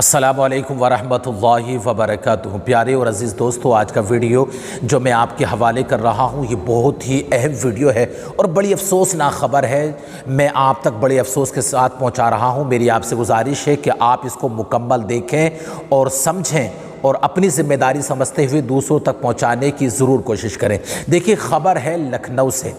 السلام علیکم ورحمۃ اللہ وبرکاتہ۔ پیارے اور عزیز دوستو، آج کا ویڈیو جو میں آپ کے حوالے کر رہا ہوں یہ بہت ہی اہم ویڈیو ہے اور بڑی افسوسناک خبر ہے۔ میں آپ تک بڑے افسوس کے ساتھ پہنچا رہا ہوں۔ میری آپ سے گزارش ہے کہ آپ اس کو مکمل دیکھیں اور سمجھیں اور اپنی ذمہ داری سمجھتے ہوئے دوسروں تک پہنچانے کی ضرور کوشش کریں۔ دیکھیے، خبر ہے لکھنؤ سے۔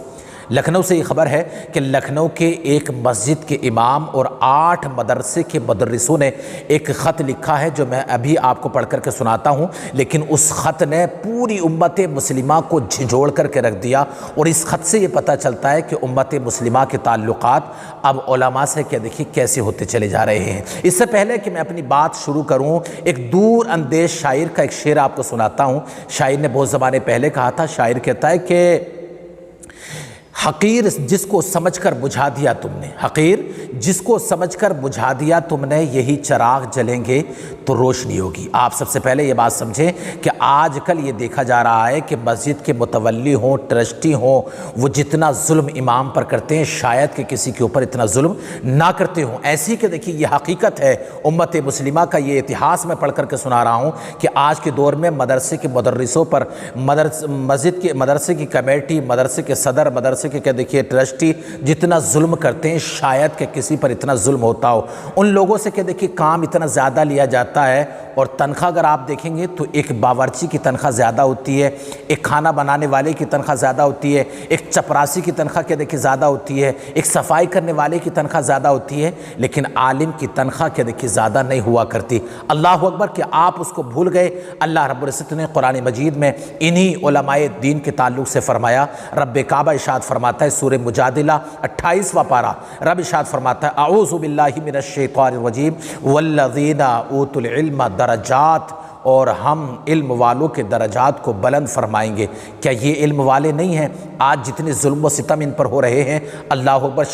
لکھنؤ سے یہ خبر ہے کہ لکھنؤ کے ایک مسجد کے امام اور 8 مدرسے کے مدرسوں نے ایک خط لکھا ہے جو میں ابھی آپ کو پڑھ کر کے سناتا ہوں، لیکن اس خط نے پوری امت مسلمہ کو جھنجھوڑ کر کے رکھ دیا۔ اور اس خط سے یہ پتہ چلتا ہے کہ امت مسلمہ کے تعلقات اب علماء سے دیکھیے کیسے ہوتے چلے جا رہے ہیں۔ اس سے پہلے کہ میں اپنی بات شروع کروں، ایک دور اندیش شاعر کا ایک شعر آپ کو سناتا ہوں۔ شاعر نے بہت زمانے پہلے کہا تھا۔ شاعر کہتا ہے کہ حقیر جس کو سمجھ کر بجھا دیا تم نے، حقیر جس کو سمجھ کر بجھا دیا تم نے، یہی چراغ جلیں گے تو روشنی ہوگی۔ آپ سب سے پہلے یہ بات سمجھیں کہ آج کل یہ دیکھا جا رہا ہے کہ مسجد کے متولی ہوں، ٹرسٹی ہوں، وہ جتنا ظلم امام پر کرتے ہیں شاید کہ کسی کے اوپر اتنا ظلم نہ کرتے ہوں۔ ایسی کہ دیکھیے یہ حقیقت ہے امت مسلمہ کا، یہ اتہاس میں پڑھ کر کے سنا رہا ہوں کہ آج کے دور میں مدرسے کے مدرسوں پر، مسجد کے مدرسے کی کمیٹی، مدرسے کے صدر، مدرسے کہ دیکھیے ٹرسٹی جتنا ظلم کرتے ہیں شاید کہ کسی پر اتنا ظلم ہوتا ہو۔ ان لوگوں سے کہ دیکھیے کام اتنا زیادہ لیا جاتا ہے اور تنخواہ اگر آپ دیکھیں گے تو ایک باورچی کی تنخواہ زیادہ ہوتی ہے، ایک کھانا بنانے والے کی تنخواہ زیادہ ہوتی ہے، ایک چپراسی کی تنخواہ کہ دیکھیے زیادہ ہوتی ہے، ایک صفائی کرنے والے کی تنخواہ زیادہ ہوتی ہے، لیکن عالم کی تنخواہ کہ دیکھیے زیادہ نہیں ہوا کرتی۔ اللہ اکبر کہ آپ اس کو بھول گئے۔ اللہ رب العزت نے قرآن مجید میں انہی علماء دین کے تعلق سے فرمایا۔ رب کعبہ ارشاد فرماتا ہے سورہ مجادلہ 28واں پارہ، رب ارشاد فرماتا ہے اعوذ باللہ من الشیطان الرجیم والذین اوتوا العلم درجات، اور ہم علم والوں کے درجات کو بلند فرمائیں گے۔ کیا یہ علم والے نہیں ہیں؟ آج جتنے ظلم و ستم ان پر ہو رہے ہیں، اللہ اکبر،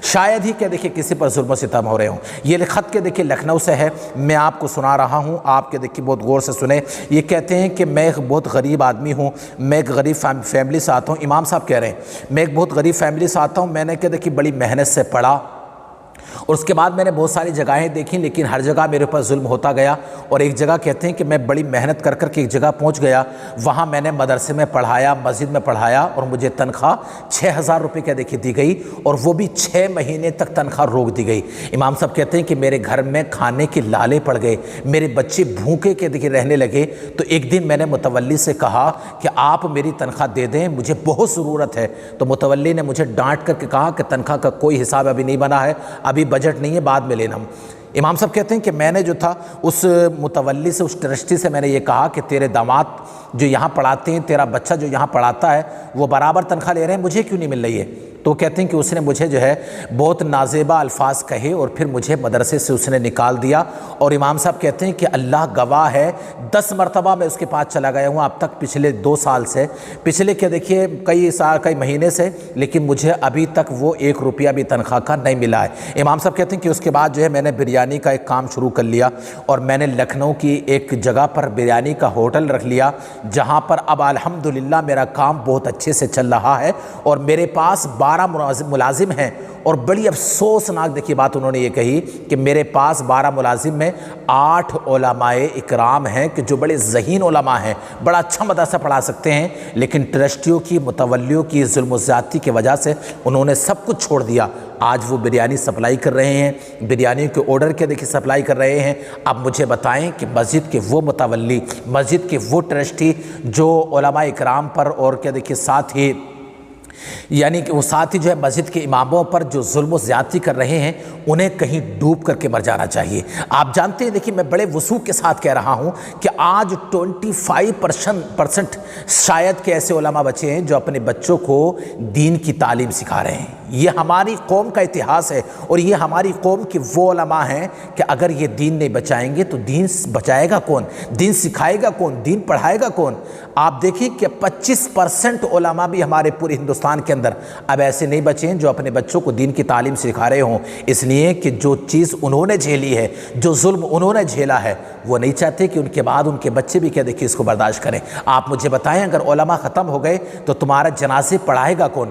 شاید ہی کہ دیکھیں کسی پر ظلم و ستم ہو رہے ہوں۔ یہ خط کے دیکھیں لکھنؤ سے ہے، میں آپ کو سنا رہا ہوں، آپ کے دیکھیں بہت غور سے سنیں۔ یہ کہتے ہیں کہ میں ایک بہت غریب آدمی ہوں، میں ایک غریب فیملی سے آتا ہوں۔ امام صاحب کہہ رہے ہیں میں ایک بہت غریب فیملی سے آتا ہوں، میں نے کہ دیکھیں بڑی محنت سے پڑھا اور اس کے بعد میں نے بہت ساری جگہیں دیکھیں، لیکن ہر جگہ میرے اوپر ظلم ہوتا گیا۔ اور ایک جگہ کہتے ہیں کہ میں بڑی محنت کر کے ایک جگہ پہنچ گیا، وہاں میں نے مدرسے میں پڑھایا، مسجد میں پڑھایا اور مجھے تنخواہ 6000 روپے کا دیکھیے دی گئی، اور وہ بھی 6 مہینے تک تنخواہ روک دی گئی۔ امام صاحب کہتے ہیں کہ میرے گھر میں کھانے کے لالے پڑ گئے، میرے بچے بھوکے کے دیکھیے رہنے لگے۔ تو ایک دن میں نے متولی سے کہا کہ آپ میری تنخواہ دے دیں، مجھے بہت ضرورت ہے۔ تو متولی نے مجھے ڈانٹ کر کے کہا کہ تنخواہ کا کوئی حساب ابھی نہیں بنا ہے، ابھی بجٹ نہیں ہے، بعد میں لینا۔ امام صاحب کہتے ہیں کہ میں نے جو تھا اس متولی سے، اس ٹرسٹی سے میں نے یہ کہا کہ تیرے داماد جو یہاں پڑھاتے ہیں، تیرا بچہ جو یہاں پڑھاتا ہے وہ برابر تنخواہ لے رہے ہیں، مجھے کیوں نہیں مل رہی ہے؟ تو کہتے ہیں کہ اس نے مجھے جو ہے بہت نازیبا الفاظ کہے اور پھر مجھے مدرسے سے اس نے نکال دیا۔ اور امام صاحب کہتے ہیں کہ اللہ گواہ ہے 10 مرتبہ میں اس کے پاس چلا گیا ہوں اب تک، پچھلے 2 سال سے، پچھلے کہ دیکھیے کئی مہینے سے، لیکن مجھے ابھی تک وہ 1 روپیہ بھی تنخواہ کا نہیں ملا ہے۔ امام صاحب کہتے ہیں کہ اس کے بعد جو ہے میں نے بریانی کا ایک کام شروع کر لیا اور میں نے لکھنؤ کی ایک جگہ پر بریانی کا ہوٹل رکھ لیا، جہاں پر اب الحمدللہ میرا کام بہت اچھے سے چل رہا ہے اور میرے پاس 12 ملازم ہیں۔ اور بڑی افسوسناک دیکھیے بات انہوں نے یہ کہی کہ میرے پاس 12 ملازم میں 8 علماء اکرام ہیں کہ جو بڑے ذہین علماء ہیں، بڑا اچھا مدرسہ پڑھا سکتے ہیں، لیکن ٹرسٹیوں کی، متولیوں کی ظلم و زیادتی کی وجہ سے انہوں نے سب کچھ چھوڑ دیا۔ آج وہ بریانی سپلائی کر رہے ہیں، بریانی کے آرڈر کے دیکھیے سپلائی کر رہے ہیں۔ اب مجھے بتائیں کہ مسجد کے وہ متولی، مسجد کے وہ ٹرسٹی جو علماء اکرام پر اور کیا دیکھیے ساتھ ہی یعنی کہ وہ ساتھی جو ہے مسجد کے اماموں پر جو ظلم و زیادتی کر رہے ہیں، انہیں کہیں ڈوب کر کے مر جانا چاہیے۔ آپ جانتے ہیں دیکھیے میں بڑے وثوق کے ساتھ کہہ رہا ہوں کہ آج 25% شاید کہ ایسے علماء بچے ہیں جو اپنے بچوں کو دین کی تعلیم سکھا رہے ہیں۔ یہ ہماری قوم کا اتہاس ہے اور یہ ہماری قوم کے وہ علماء ہیں کہ اگر یہ دین نہیں بچائیں گے تو دین بچائے گا کون؟ دین سکھائے گا کون؟ دین پڑھائے گا کون؟ آپ دیکھیں کہ 25% علماء بھی ہمارے پورے ہندوستان کے اندر اب ایسے نہیں بچے ہیں جو اپنے بچوں کو دین کی تعلیم سکھا رہے ہوں، اس لیے کہ جو چیز انہوں نے جھیلی ہے، جو ظلم انہوں نے جھیلا ہے، وہ نہیں چاہتے کہ ان کے بعد ان کے بچے بھی کیا دیکھیں اس کو برداشت کریں۔ آپ مجھے بتائیں اگر علماء ختم ہو گئے تو تمہارا جنازے پڑھائے گا کون؟